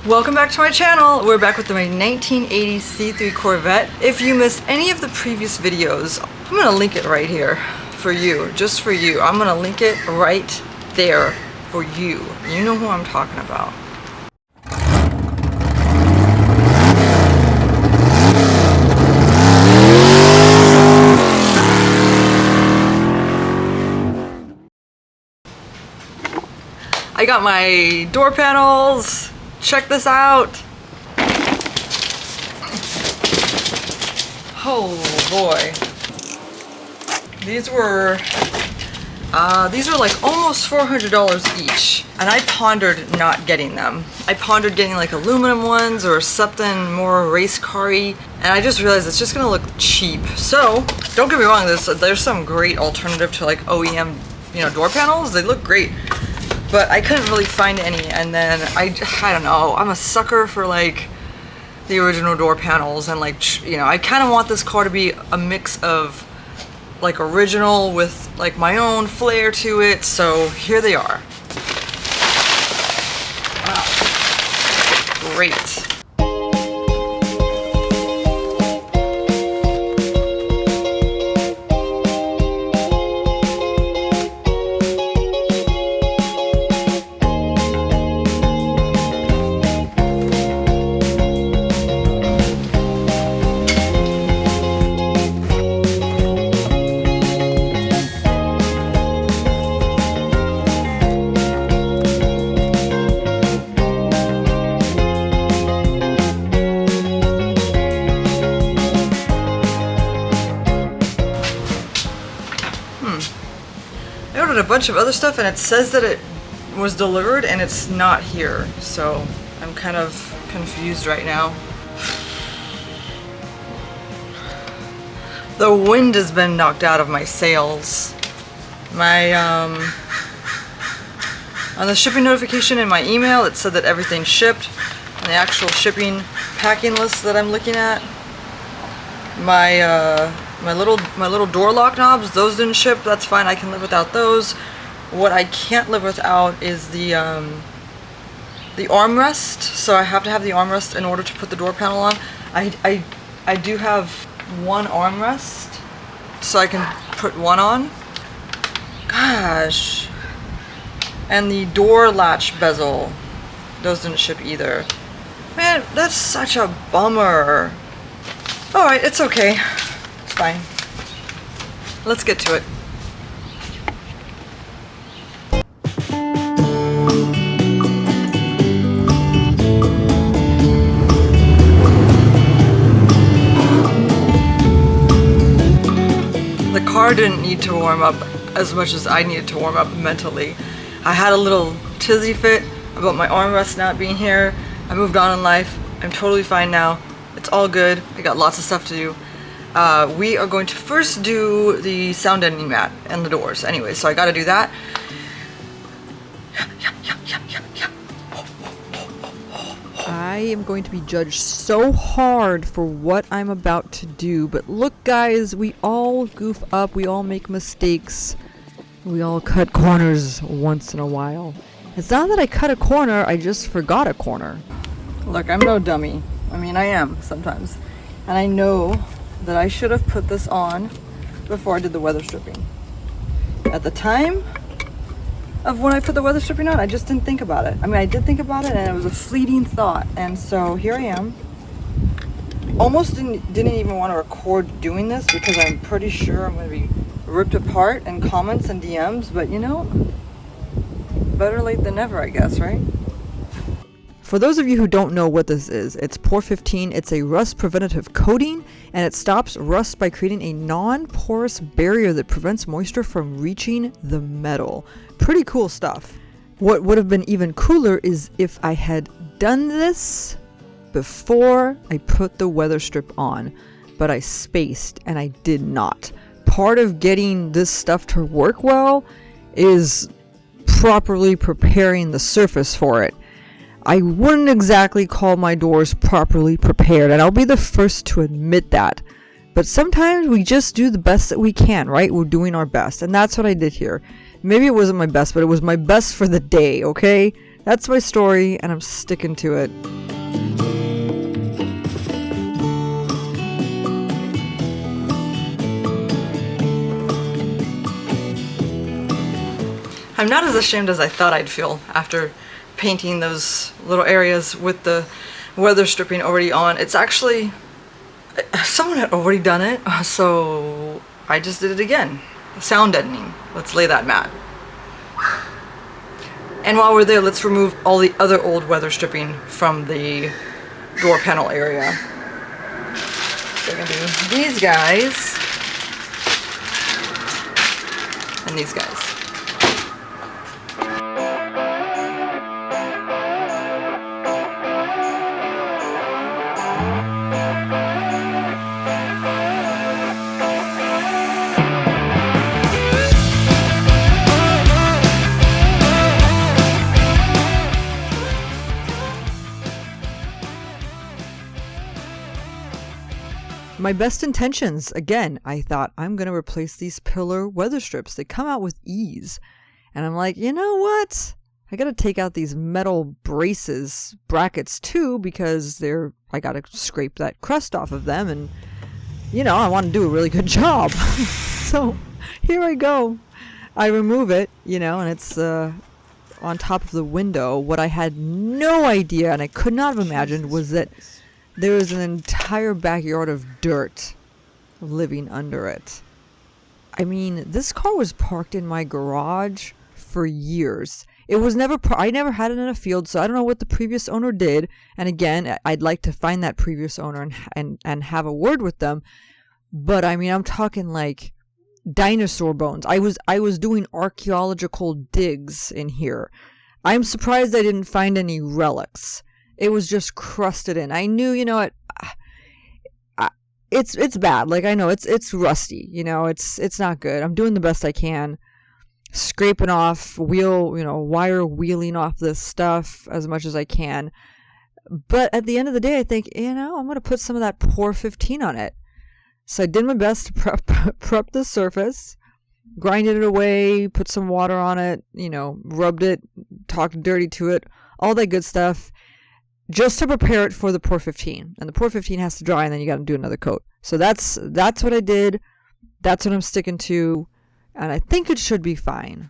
Welcome back to my channel. We're back with my 1980 C3 Corvette. If you missed any of the previous videos, I'm gonna link it right here for you, just for you. I'm gonna link it right there for you. You know who I'm talking about. I got my door panels. Check this out. Oh boy. These were like almost $400 each. And I pondered not getting them. I pondered getting like aluminum ones or something more race car-y. And I just realized it's just gonna look cheap. So, don't get me wrong, there's some great alternative to like OEM, door panels. They look great. But I couldn't really find any, and then I don't know, I'm a sucker for like the original door panels, and like, I kind of want this car to be a mix of like original with like my own flair to it, so here they are. Wow, great. I ordered a bunch of other stuff and it says that it was delivered and it's not here, so I'm kind of confused right now. The wind has been knocked out of my sails. My on the shipping notification in my email, it said that everything shipped. On the actual shipping packing list that I'm looking at, my little door lock knobs, those didn't ship. That's fine, I can live without those. What I can't live without is the armrest. So I have to have the armrest in order to put the door panel on. I do have one armrest, so I can put one on. Gosh. And the door latch bezel, those didn't ship either. Man, that's such a bummer. Alright, it's okay. It's fine. Let's get to it. The car didn't need to warm up as much as I needed to warm up mentally. I had a little tizzy fit about my armrest not being here. I moved on in life. I'm totally fine now. It's all good. I got lots of stuff to do. We are going to first do the sound deadening mat and the doors. Anyway, so I gotta do that. I am going to be judged so hard for what I'm about to do, but look guys, we all goof up, we all make mistakes, we all cut corners once in a while. It's not that I cut a corner, I just forgot a corner. Look, I'm no dummy. I mean, I am sometimes. And I know that I should have put this on before I did the weather stripping. At the time of when I put the weather stripping on, I just didn't think about it. I mean, I did think about it and it was a fleeting thought. And so here I am. Almost didn't even want to record doing this because I'm pretty sure I'm going to be ripped apart in comments and DMs. But better late than never, I guess, right? For those of you who don't know what this is, it's POR 15. It's a rust preventative coating, and it stops rust by creating a non-porous barrier that prevents moisture from reaching the metal. Pretty cool stuff. What would have been even cooler is if I had done this before I put the weather strip on, but I spaced and I did not. Part of getting this stuff to work well is properly preparing the surface for it. I wouldn't exactly call my doors properly prepared, and I'll be the first to admit that. But sometimes we just do the best that we can, right? We're doing our best, and that's what I did here. Maybe it wasn't my best, but it was my best for the day, okay? That's my story, and I'm sticking to it. I'm not as ashamed as I thought I'd feel after painting those little areas with the weather stripping already on. It's actually, someone had already done it, so I just did it again. Sound deadening. Let's lay that matte. And while we're there, let's remove all the other old weather stripping from the door panel area. So I'm gonna do these guys and these guys. My best intentions. Again, I thought I'm going to replace these pillar weather strips. They come out with ease. And I'm like, you know what? I got to take out these metal brackets too, because I got to scrape that crust off of them. And, I want to do a really good job. So here I go. I remove it, and it's on top of the window. What I had no idea, and I could not have imagined, was that there was an entire backyard of dirt living under it. I mean, this car was parked in my garage for years. It was I never had it in a field, so I don't know what the previous owner did. And again, I'd like to find that previous owner and have a word with them. But I mean, I'm talking like dinosaur bones. I was doing archaeological digs in here. I'm surprised I didn't find any relics. It was just crusted in. I knew, it's bad. Like, I know it's rusty. It's not good. I'm doing the best I can, scraping off wire wheeling off this stuff as much as I can. But at the end of the day, I think, I'm going to put some of that Pour 15 on it. So I did my best to prep the surface, grinded it away, put some water on it, rubbed it, talked dirty to it, all that good stuff, just to prepare it for the Pour 15. And the Pour 15 has to dry, and then you got to do another coat. So that's what I did. That's what I'm sticking to, and I think it should be fine.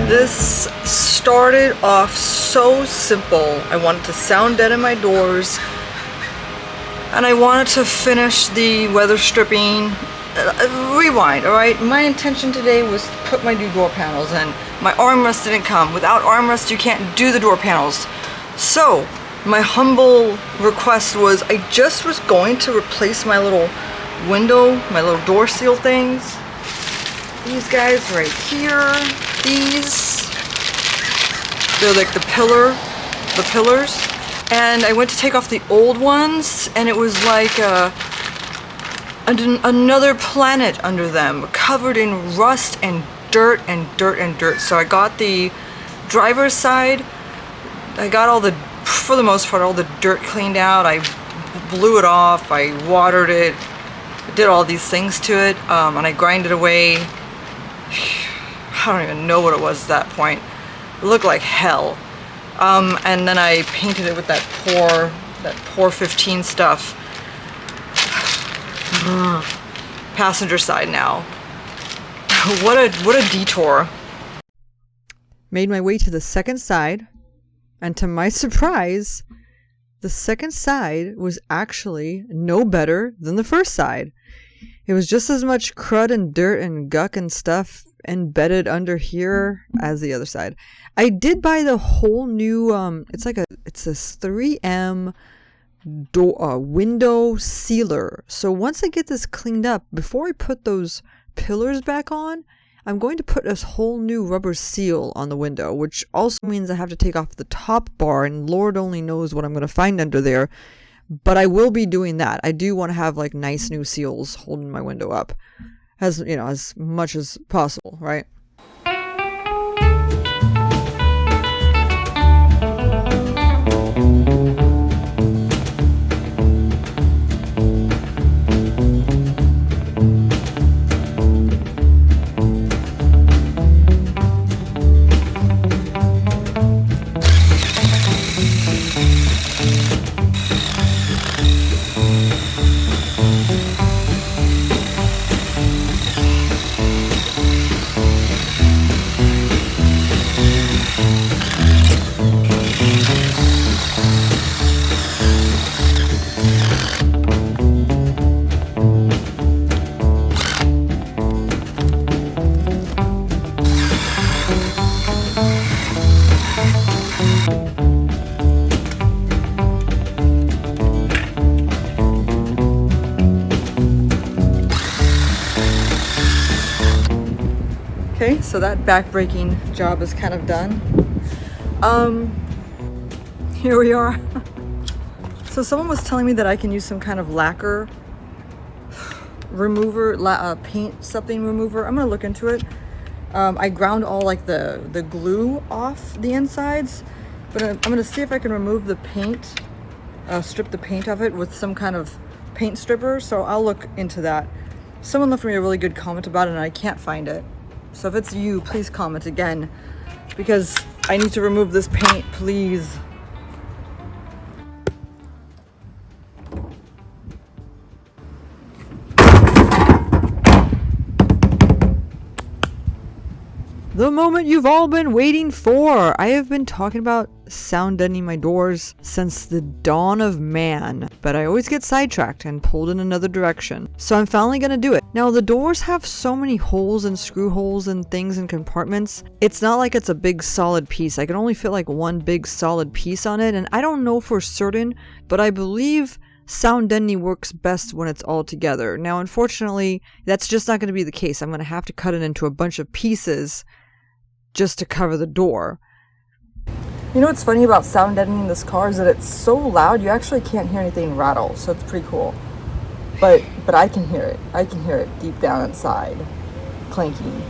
This started off so simple. I wanted to sound deaden my doors, and I wanted to finish the weather stripping. Rewind, alright? My intention today was to put my new door panels in. My armrest didn't come. Without armrest, you can't do the door panels. So, my humble request was, I just was going to replace my little window, my little door seal things. These guys right here, they're like the pillars. And I went to take off the old ones, and it was like another planet under them, covered in rust and dirt and dirt and dirt. So I got the driver's side, I got for the most part, all the dirt cleaned out. I blew it off, I watered it, did all these things to it, and I grinded away. I don't even know what it was at that point. It looked like hell. And then I painted it with that Pour 15 stuff. passenger side now. What a detour. Made my way to the second side, and to my surprise, the second side was actually no better than the first side. It was just as much crud and dirt and guck and stuff embedded under here as the other side. I did buy the whole new it's this 3M window sealer. So once I get this cleaned up, before I put those pillars back on, I'm going to put this whole new rubber seal on the window, which also means I have to take off the top bar, and Lord only knows what I'm going to find under there. But I will be doing that. I do want to have like nice new seals holding my window up, as you know, as much as possible, right? Okay, so that back-breaking job is kind of done. Here we are. So someone was telling me that I can use some kind of lacquer remover, paint something remover. I'm gonna look into it. I ground all like the glue off the insides, but I'm gonna see if I can remove the paint, strip the paint of it with some kind of paint stripper. So I'll look into that. Someone left me a really good comment about it and I can't find it. So if it's you, please comment again, because I need to remove this paint, please. The moment you've all been waiting for! I have been talking about sound deadening my doors since the dawn of man, but I always get sidetracked and pulled in another direction. So I'm finally gonna do it. Now the doors have so many holes and screw holes and things and compartments. It's not like it's a big solid piece. I can only fit like one big solid piece on it, and I don't know for certain, but I believe sound deadening works best when it's all together. Now unfortunately, that's just not going to be the case. I'm going to have to cut it into a bunch of pieces just to cover the door. You know what's funny about sound deadening this car is that it's so loud you actually can't hear anything rattle, so it's pretty cool. But I can hear it. I can hear it deep down inside, clanking.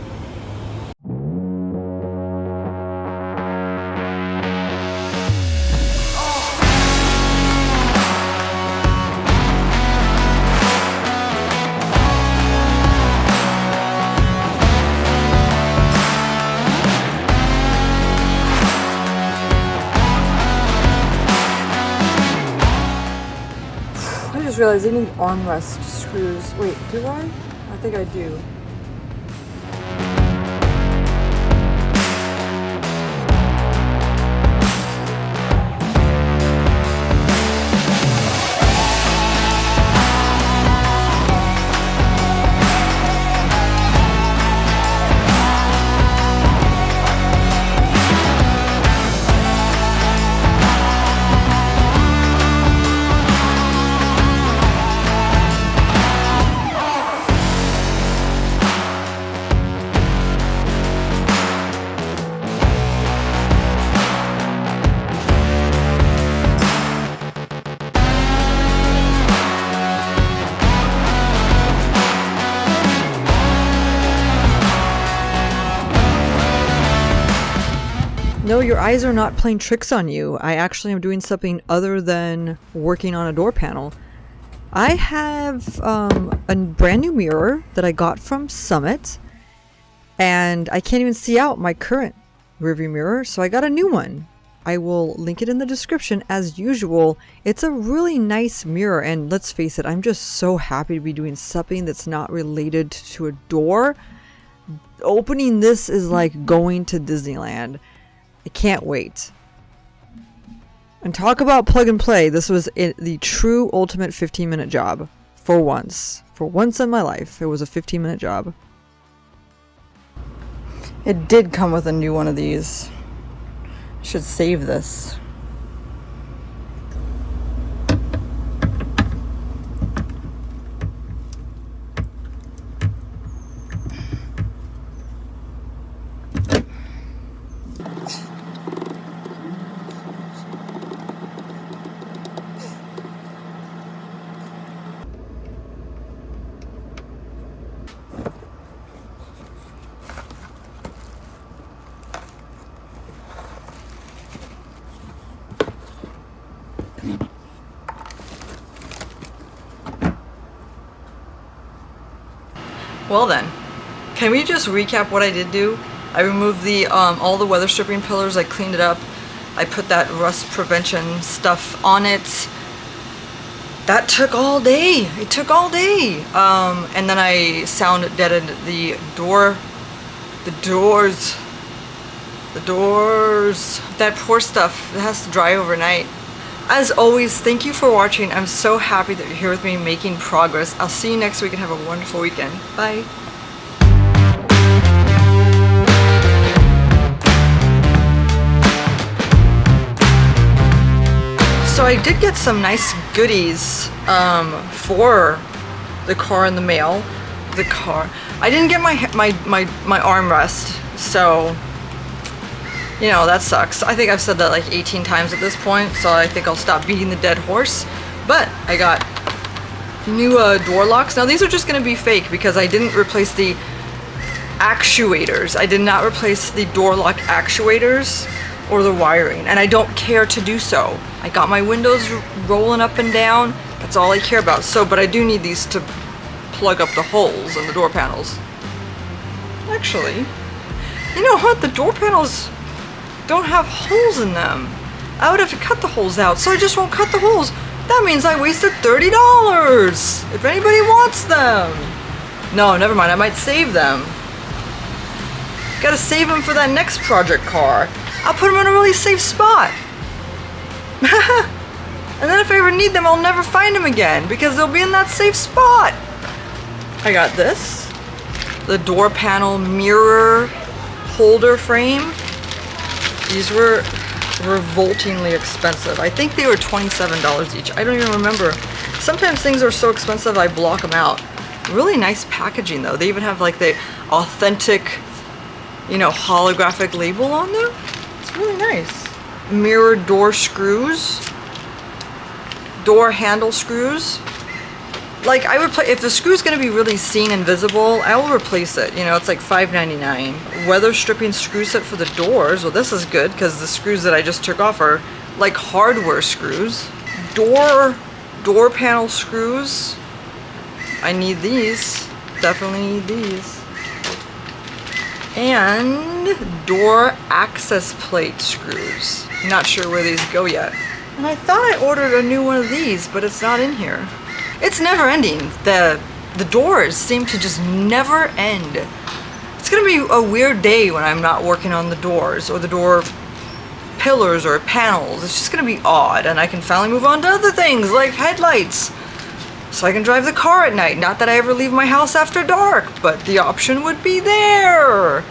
I just realized I need armrest screws. Wait, do I? I think I do. No, your eyes are not playing tricks on you. I actually am doing something other than working on a door panel. I have a brand new mirror that I got from Summit, and I can't even see out my current rearview mirror, so I got a new one. I will link it in the description as usual. It's a really nice mirror, and let's face it, I'm just so happy to be doing something that's not related to a door. Opening this is like going to Disneyland. I can't wait. And talk about plug and play. This was the true ultimate 15-minute job. For once. For once in my life, it was a 15-minute job. It did come with a new one of these. Should save this. Well then, can we just recap what I did do? I removed the all the weather stripping pillars, I cleaned it up, I put that rust prevention stuff on it. That took all day, it took all day. And then I sound deadened the doors. That poor stuff, it has to dry overnight. As always, thank you for watching. I'm so happy that you're here with me making progress. I'll see you next week and have a wonderful weekend. Bye. So I did get some nice goodies for the car in the mail. I didn't get my armrest, so you know, that sucks. I think I've said that like 18 times at this point, so I think I'll stop beating the dead horse. But I got new door locks. Now these are just gonna be fake because I didn't replace the actuators. I did not replace the door lock actuators or the wiring, and I don't care to do so. I got my windows rolling up and down. That's all I care about. So, but I do need these to plug up the holes in the door panels. Actually, you know what? The door panels don't have holes in them. I would have to cut the holes out, so I just won't cut the holes. That means I wasted $30 if anybody wants them. No, never mind, I might save them. Gotta save them for that next project car. I'll put them in a really safe spot. And then if I ever need them, I'll never find them again because they'll be in that safe spot. I got this, the door panel mirror holder frame. These were revoltingly expensive. I think they were $27 each. I don't even remember. Sometimes things are so expensive I block them out. Really nice packaging though. They even have like the authentic, you know, holographic label on them. It's really nice. Mirror door screws. Door handle screws. Like I would if the screw's gonna be really seen and visible, I will replace it. You know, it's like $5.99. Weather stripping screw set for the doors. Well, this is good because the screws that I just took off are like hardware screws. Door panel screws. I need these. Definitely need these. And door access plate screws. Not sure where these go yet. And I thought I ordered a new one of these, but it's not in here. It's never ending. The doors seem to just never end. It's gonna be a weird day when I'm not working on the doors or the door pillars or panels. It's just gonna be odd, and I can finally move on to other things like headlights. So I can drive the car at night. Not that I ever leave my house after dark, but the option would be there.